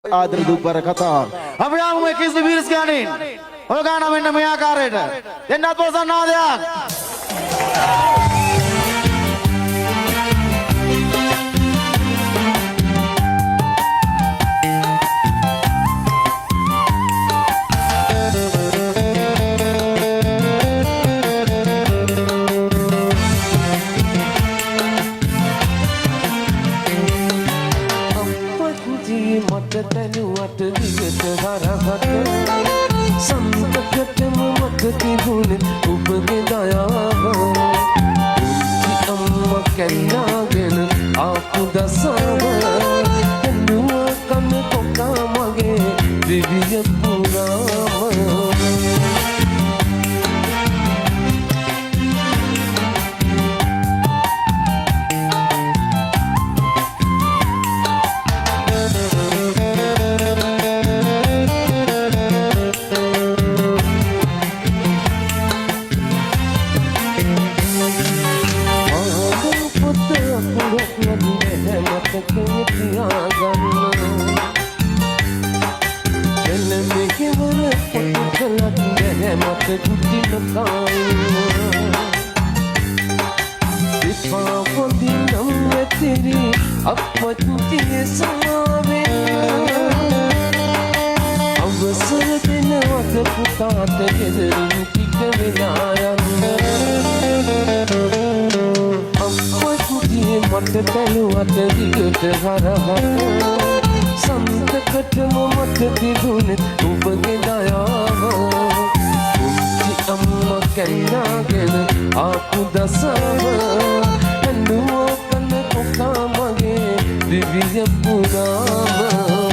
ආදර දුප්පර කතා අපි ආමු මේ කිස් වීරස් ගානින් ඔය ගාන මෙන්න මේ ආකාරයට දෙන්නත් පොසන්නාදයක් තනුවට දිගට හරහට සම්පතටම මට තිබුණේ ඔබගේ දයාව පුංචි අම්මා කැන්නාගෙන ආපු දසාව හැඬුවා කන කොකා මගේ දිවිය පුරාම අවසර දෙනවද පුතාට ගෙදරින් ටික වෙලා යන්න අම්මා කුටියේ මට බැලුවට දිගට හරහට සම්තකටම මට තිබුණේ ඔබගේ දයාව පුංචි අම්මා කැන්නාගෙන ආපු දසාව හැඬුවා කන කොකා මගේ දිවිය පුරාම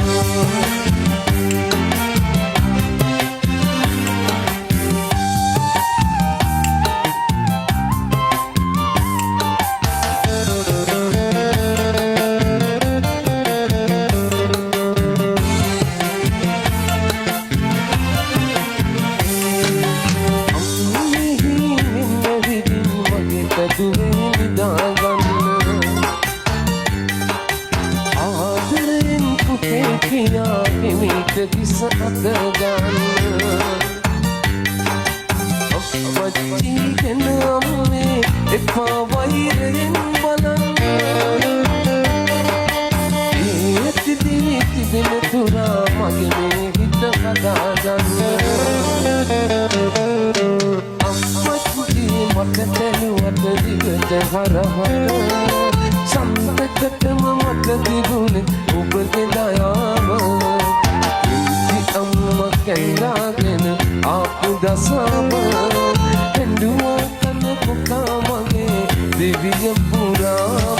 කිස අත ගන්න ඔබචීගෙන අම්මේ එපා වෛරයෙන් බලන්න ඒති දින තුරා මගේ මේ හිත හදාගන්න අම්මා කුටි මට තැනුවට දිගට හරහට සම්පතටම මට තිබුණේ ඔබගේ දයාව අම්මා කැන්නාගෙන ආපු දසාව හැඬුවා කන කොකා මගේ දිවිය පුරාම